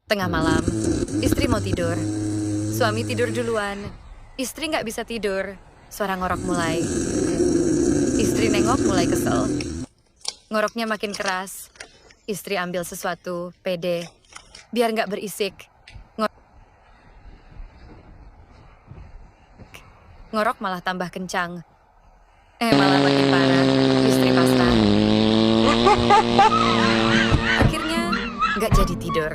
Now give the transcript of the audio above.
Tengah malam, istri mau tidur. Suami tidur duluan. Istri nggak bisa tidur. Suara ngorok mulai. Istri nengok mulai kesel. Ngoroknya makin keras. Istri ambil sesuatu, pede. Biar nggak berisik. Ngorok malah tambah kencang. Malah makin parah. Istri pasrah. Akhirnya nggak jadi tidur.